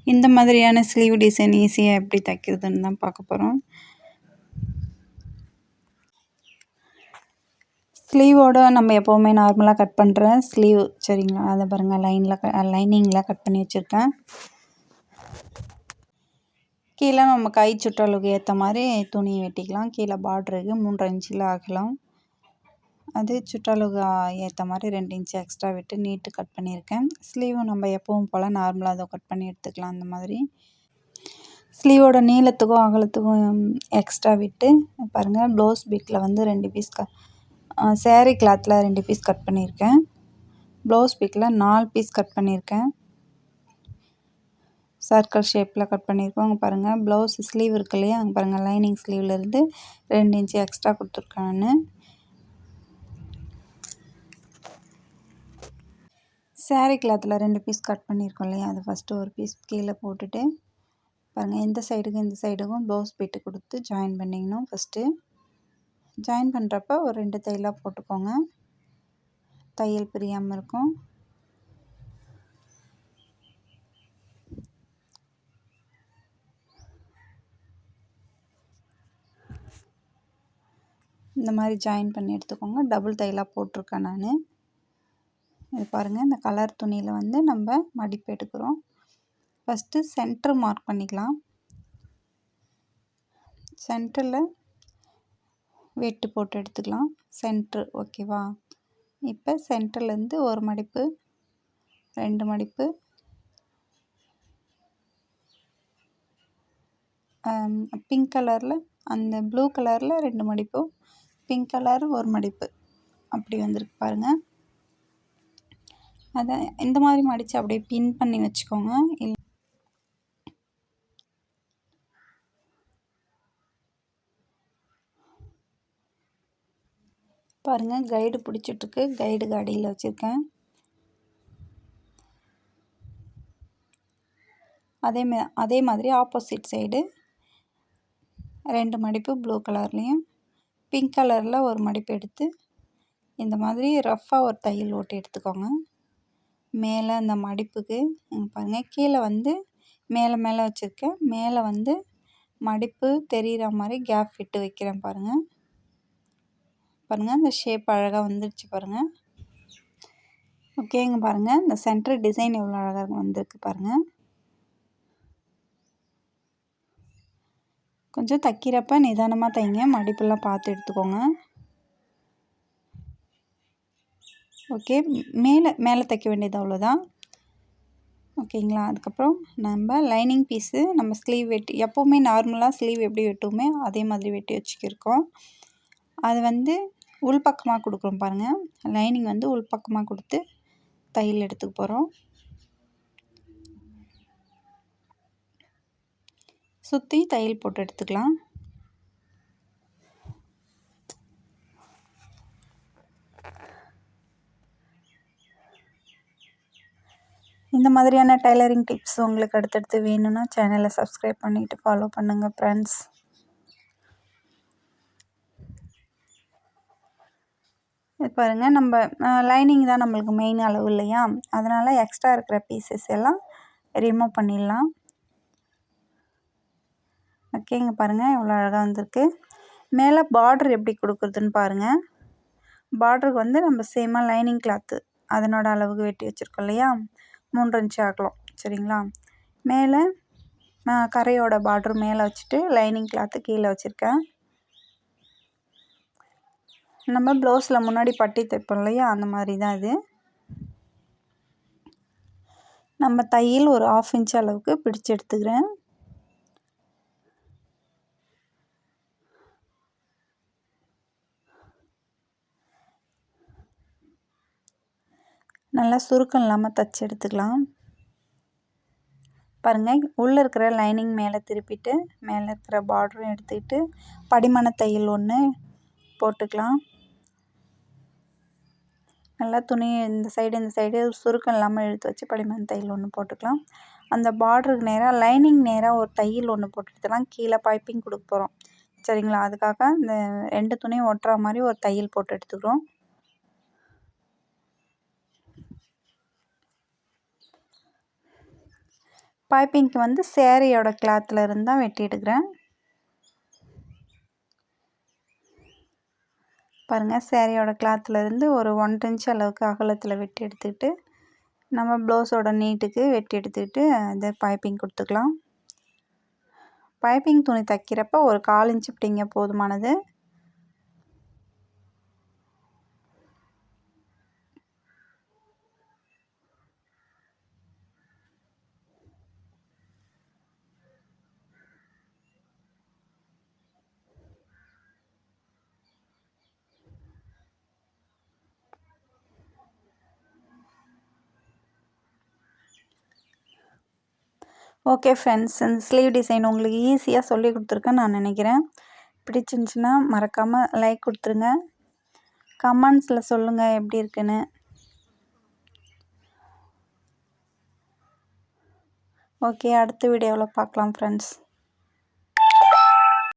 இந்த மாதிரியான sleeve design ஈஸியாக எப்படி தைக்கிறதுன்னு தான் பார்க்க போகிறோம். ஸ்லீவோட நம்ம எப்போவுமே நார்மலாக கட் பண்ணுற ஸ்லீவ் சரிங்களா, அதை பாருங்கள் லைனிங்கில் கட் பண்ணி வச்சுருக்கேன். கீழே நம்ம கை சுற்றளவுக்கு ஏற்ற மாதிரி துணி வெட்டிக்கலாம். கீழே பார்டருக்கு 3.5 இன்ச்சில் ஆகலாம். அது சுற்றளவுக்கு ஏற்ற மாதிரி 2 இன்ச்சு எக்ஸ்ட்ரா விட்டு நீட்டு கட் பண்ணியிருக்கேன். ஸ்லீவும் நம்ம எப்பவும் போல் நார்மலாக அதை கட் பண்ணி எடுத்துக்கலாம். அந்த மாதிரி ஸ்லீவோட நீளத்துக்கும் அகலத்துக்கும் எக்ஸ்ட்ரா விட்டு பாருங்கள், ப்ளவுஸ் பீட்டில் வந்து 2 பீஸ் சேரீ கிளாத்தில் 2 பீஸ் கட் பண்ணியிருக்கேன். ப்ளவுஸ் பீட்டில் 4 பீஸ் கட் பண்ணியிருக்கேன். சர்க்கிள் ஷேப்பில் கட் பண்ணியிருக்கோம். அங்கே பாருங்கள், ப்ளவுஸ் ஸ்லீவ் இருக்கு இல்லையா, அங்கே பாருங்கள் லைனிங் ஸ்லீவ்லேருந்து 2 இன்ச்சு எக்ஸ்ட்ரா கொடுத்துருக்கேன் நான். சேரீ கிளாத்தில் 2 பீஸ் கட் பண்ணியிருக்கோம் இல்லையா, அது ஃபஸ்ட்டு ஒரு பீஸ் கீழே போட்டுட்டு பாருங்கள், இந்த சைடுக்கும் ப்ளவுஸ் பீட்டு கொடுத்து ஜாயின் பண்ணிக்கணும். ஃபஸ்ட்டு ஜாயின் பண்ணுறப்ப ஒரு 2 தையலாக போட்டுக்கோங்க, தையல் பிரியாமல் இருக்கும். இந்த மாதிரி ஜாயின் பண்ணி எடுத்துக்கோங்க. டபுள் தையலாக போட்டிருக்கேன் நான். இது பாருங்கள், இந்த கலர் துணியில் வந்து நம்ம மடிப்பு எடுக்கிறோம். ஃபஸ்ட்டு சென்டர் மார்க் பண்ணிக்கலாம். சென்டரில் வெட்டு போட்டு எடுத்துக்கலாம். சென்ட்ரு ஓகேவா. இப்போ சென்டர்லேருந்து ஒரு மடிப்பு, 2 மடிப்பு, பிங்க் கலரில் அந்த ப்ளூ கலரில் 2 மடிப்பு, பிங்க் கலர் ஒரு மடிப்பு, அப்படி வந்திருக்கு பாருங்கள். அதை இந்த மாதிரி மடித்து அப்படியே பின் பண்ணி வச்சுக்கோங்க. பாருங்கள், கைடு பிடிச்சிட்ருக்கு. கைடுக்கு அடியில் வச்சுருக்கேன். அதே மாதிரி ஆப்போசிட் சைடு 2 மடிப்பு ப்ளூ கலர்லேயும் பிங்க் கலரில் ஒரு மடிப்பு எடுத்து இந்த மாதிரி ரஃப்பாக ஒரு தையல் ஓட்டி எடுத்துக்கோங்க. மேலே அந்த மடிப்புக்கு பாருங்கள், கீழே வந்து மேலே வச்சுருக்கேன். மேலே வந்து மடிப்பு தெரிகிற மாதிரி கேப் விட்டு வைக்கிறேன். பாருங்கள், இந்த ஷேப் அழகாக வந்துடுச்சு பாருங்கள். ஓகேங்க, பாருங்கள் இந்த சென்டர் டிசைன் எவ்வளோ அழகாக வந்திருக்கு பாருங்கள். கொஞ்சம் தைக்கிறப்ப நிதானமாக தைங்க, மடிப்பெல்லாம் பார்த்து எடுத்துக்கோங்க. ஓகே, மேலே தைக்க வேண்டியது அவ்வளோதான். ஓகேங்களா. அதுக்கப்புறம் நம்ம லைனிங் பீஸு நம்ம ஸ்லீவ் வெட்டி எப்போவுமே நார்மலாக ஸ்லீவ் எப்படி வெட்டுவோமே அதே மாதிரி வெட்டி வச்சுக்கிருக்கோம். அது வந்து உள்பக்கமாக கொடுக்குறோம் பாருங்கள். லைனிங் வந்து உள்பக்கமாக கொடுத்து தையல் எடுத்துக்க போகிறோம். சுற்றி தையல் போட்டு எடுத்துக்கலாம். இந்த மாதிரியான டைலரிங் டிப்ஸ் உங்களுக்கு அடுத்தடுத்து வேணும்னா சேனலை சப்ஸ்கிரைப் பண்ணிவிட்டு ஃபாலோ பண்ணுங்கள் ஃப்ரெண்ட்ஸ். இது பாருங்கள், நம்ம லைனிங் தான் நம்மளுக்கு மெயின் அளவு இல்லையா, அதனால் எக்ஸ்ட்ரா இருக்கிற பீசஸ் எல்லாம் ரிமூவ் பண்ணிடலாம். ஓகேங்க, பாருங்கள் எவ்வளோ அழகாக வந்திருக்கு. மேலே பார்டர் எப்படி கொடுக்குறதுன்னு பாருங்கள். பார்டருக்கு வந்து நம்ம சேமாக லைனிங் கிளாத்து அதனோட அளவுக்கு வெட்டி வச்சுருக்கோம் இல்லையா, 3 இன்ச்சு ஆக்கலாம் சரிங்களா. மேலே கரையோட பார்டர் மேலே வச்சுட்டு லைனிங் கிளாத்து கீழே வச்சுருக்கேன். நம்ம ப்ளவுஸில் முன்னாடி பட்டி தைப்போம் இல்லையா, அந்த மாதிரி தான் இது. நம்ம தையல் ஒரு 1/2 இன்ச் அளவுக்கு பிடிச்சு எடுத்துக்கிறேன். நல்லா சுருக்கம் இல்லாமல் தைச்சி எடுத்துக்கலாம். பாருங்கள், உள்ளே இருக்கிற லைனிங் மேலே திருப்பிட்டு மேலே இருக்கிற பார்டரும் எடுத்துக்கிட்டு படிமான தையல் ஒன்று போட்டுக்கலாம். நல்லா துணி இந்த சைடு சுருக்கம் இல்லாமல் இழுத்து வச்சு படிமான தையல் ஒன்று போட்டுக்கலாம். அந்த பார்டருக்கு நேராக லைனிங் நேராக ஒரு தையல் ஒன்று போட்டு எடுத்துக்கலாம். கீழே பைப்பிங் கொடுக்க போகிறோம் சரிங்களா. அதுக்காக இந்த 2 துணியும் ஒட்டுற மாதிரி ஒரு தையல் போட்டு எடுத்துக்கிறோம். பைப்பிங்க்கு வந்து சேரீயோட கிளாத்தில் இருந்து தான் வெட்டி எடுக்கிறேன். பாருங்கள், சேரீயோட கிளாத்தில் இருந்து ஒரு 1 இன்ச் அளவுக்கு அகலத்தில் வெட்டி எடுத்துக்கிட்டு நம்ம ப்ளவுஸோட நீட்டுக்கு வெட்டி எடுத்துக்கிட்டு அதை பைப்பிங் கொடுத்துக்கலாம். பைப்பிங் துணி தைக்கிறப்ப ஒரு 1/4 இன்ச் விட்டிங்க போதுமானது. ஓகே ஃப்ரெண்ட்ஸ், இந்த ஸ்லீவ் டிசைன் உங்களுக்கு ஈஸியாக சொல்லி கொடுத்துருக்கேன்னு நான் நினைக்கிறேன். பிடிச்சிருந்துச்சின்னா மறக்காமல் லைக் கொடுத்துருங்க. கமெண்ட்ஸில் சொல்லுங்கள் எப்படி இருக்குன்னு. ஓகே, அடுத்த வீடியோவில் பார்க்கலாம் ஃப்ரெண்ட்ஸ்.